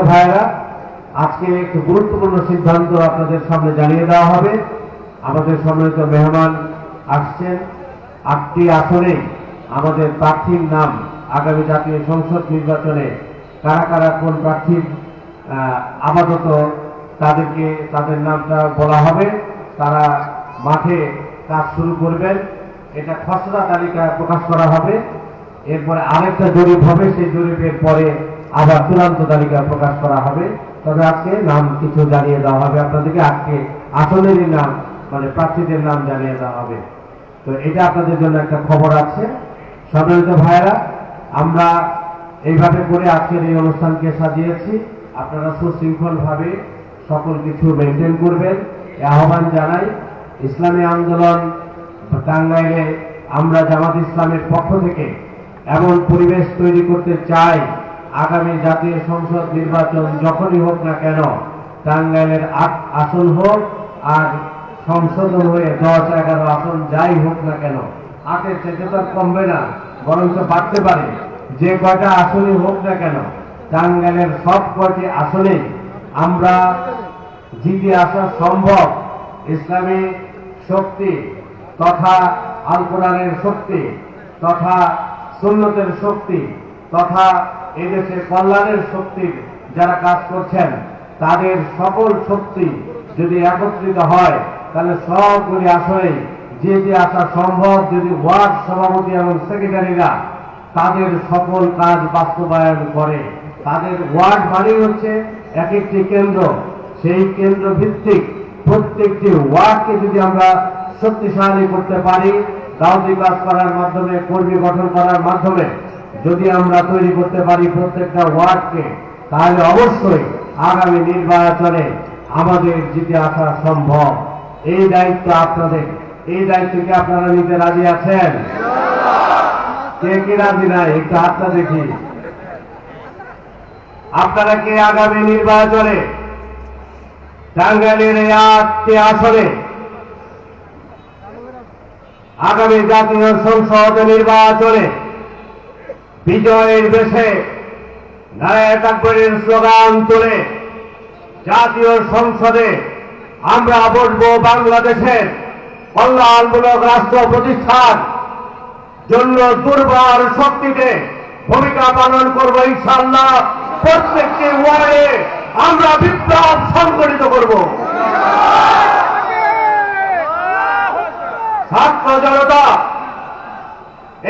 ভাইরা, আজকে একটু গুরুত্বপূর্ণ সিদ্ধান্ত আপনাদের সামনে জানিয়ে দেওয়া হবে। আমাদের সম্মানিত মেহমান আসছেন। 8টি আসনে আমাদের প্রার্থীর নাম আগামী জাতীয় সংসদ নির্বাচনে কারা কারা কোন প্রার্থীর আপাতত তাদেরকে তাদের নামটা বলা হবে। তারা মাঠে কাজ শুরু করবেন। এটা খসড়া তালিকা প্রকাশ করা হবে। এরপরে আরেকটা জরিপ হবে, সেই জরিপের পরে আবার চূড়ান্ত তালিকা প্রকাশ করা হবে। তবে আজকে নাম কিছু জানিয়ে দেওয়া হবে আপনাদেরকে। আজকে আসনেরই নাম মানে প্রার্থীদের নাম জানিয়ে দেওয়া হবে। তো এটা আপনাদের জন্য একটা খবর আছে। সম্মানিত ভাইয়েরা, আমরা এইভাবে করে আজকের এই অনুষ্ঠানকে সাজিয়েছি। আপনারা সুশৃঙ্খল ভাবে সকল কিছু মেনটেন করবেন এই আহ্বান জানাই। ইসলামী আন্দোলন টাঙ্গাইলে আমরা জামাত ইসলামের পক্ষ থেকে এমন পরিবেশ তৈরি করতে চাই, আগামী জাতীয় সংসদ নির্বাচন যখনই হোক না কেন, টাঙ্গাইলের 8 আসন হোক আর সংশোধন হয়ে 10-11 আসন যাই হোক না কেন, 8-এর চেয়ে তো কমবে না, বরঞ্চ বাড়তে পারে। যে কয়টা আসনই হোক না কেন, টাঙ্গাইলের সব কয়টি আসনেই আমরা জিতে আসা সম্ভব। ইসলামী শক্তি তথা আল কোরআনের শক্তি তথা সুন্নতের শক্তি তথা এদেশের কল্যাণের শক্তির যারা কাজ করছেন, তাদের সকল শক্তি যদি একত্রিত হয় তাহলে সবগুলি আসলে যে আসা সম্ভব। যদি ওয়ার্ড সভাপতি এবং সেক্রেটারিরা তাদের সকল কাজ বাস্তবায়ন করে, তাদের ওয়ার্ড মানে হচ্ছে এক একটি কেন্দ্র, সেই কেন্দ্র ভিত্তিক প্রত্যেকটি ওয়ার্ডকে যদি আমরা শক্তিশালী করতে পারি, দাওয়াতি কাজ করার মাধ্যমে, কর্মী গঠন করার মাধ্যমে যদি আমরা তৈরি করতে পারি প্রত্যেকটা ওয়ার্ডকে, তাহলে অবশ্যই আগামী নির্বাচনে আমাদের জিতে আসা সম্ভব। এই দায়িত্ব আপনাদের। এই দায়িত্বকে আপনারা নিতে রাজি আছেন? কে কে রাজি নাই একটু হাতটা দেখি। আপনারা কি আগামী নির্বাচনে টাঙ্গাইলের এই 8টি আসনে আগামী জাতীয় সংসদ নির্বাচনে বিজয়ের বেশে নারায়ে তাকবীরের স্লোগান তুলে জাতীয় সংসদে আমরা বসব বাংলাদেশের কল্যাণমূলক রাষ্ট্র প্রতিষ্ঠার জন্য দুর্বার শক্তিতে ভূমিকা পালন করব ইনশাআল্লাহ। প্রত্যেকটি ওয়ার্ডে আমরা বিপ্লব সংগঠিত করব। ছাত্র জনতা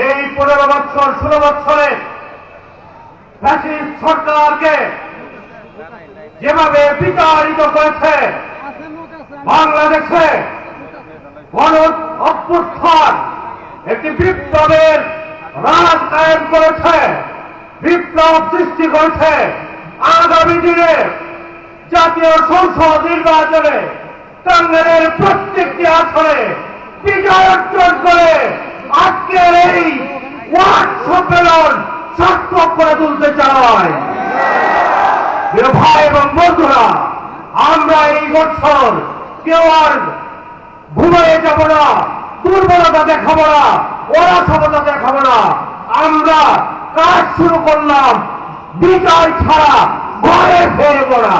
এই 15 বছর 16 বছরে ফ্যাসিস্ট সরকারকে যেভাবে বিতাড়িত করেছে, বাংলাদেশে গণ অভ্যুত্থান একটি বিপ্লবের রাজ কায়েম করেছে, বিপ্লব সৃষ্টি করেছে। আগামী দিনে জাতীয় সংসদ নির্বাচনে টাঙ্গাইলের প্রত্যেকটি আসনে বিজয় অর্জন করে আজকের এই ওয়ার্ড সম্মেলন সার্থক করে তুলতে চাই। প্রিয় ভাই এবং বন্ধুরা, আমরা এই বছর কেউ আর ঘুমিয়ে যাব না, দুর্বলতা দেখাবো না, অরাসবতা দেখাবো না। আমরা কাজ শুরু করলাম, বিজয় ছাড়া ঘরে ফেরব না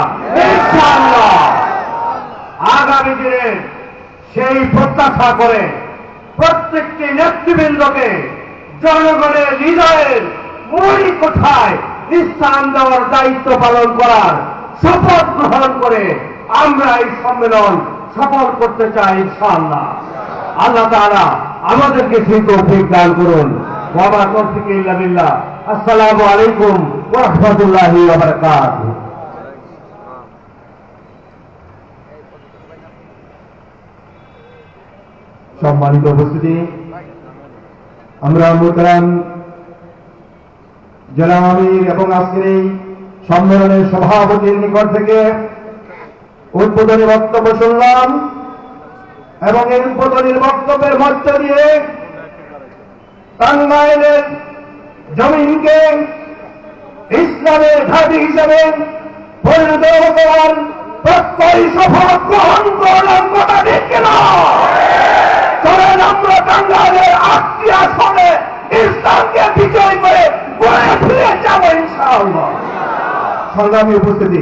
ইনশাআল্লাহ। আগামী দিনে সেই প্রত্যাশা করে প্রত্যেকটি নেতৃবৃন্দকে জনগণের হৃদয়ের মূল কোঠায় স্থান দেওয়ার দায়িত্ব পালন করার শপথ গ্রহণ করে আমরা এই সম্মেলন সফল করতে চাই ইনশাআল্লাহ। আল্লাহ তাআলা আমাদেরকে সেই তৌফিক দান করুন। ওয়া মা তাওফীকি ইল্লা বিল্লাহ। আসসালামু আলাইকুম ওয়া রাহমাতুল্লাহি ওয়া বারাকাতুহু। সম্মানিত উপস্থিতি, আমরা মোহতারাম জেলা আমির এবং আজকের এই সম্মেলনের সভাপতির নিকট থেকে উদ্বোধনী বক্তব্য শুনলাম এবং এই উদ্বোধনী বক্তব্যের মধ্য দিয়ে টাঙ্গাইলের জমিনকে ইসলামের ঘাঁটি হিসেবে পরিণত করার প্রত্যয় শপথ গ্রহণ করলাম। কথা ঠিক কিনা? চলেন আমরা টাঙ্গাইলের 8টি আসনে ইসলামকে বিজয় করে ঘুরে ফিরে যাব ইনশাআল্লাহ। সংগ্রামী উপস্থিতি।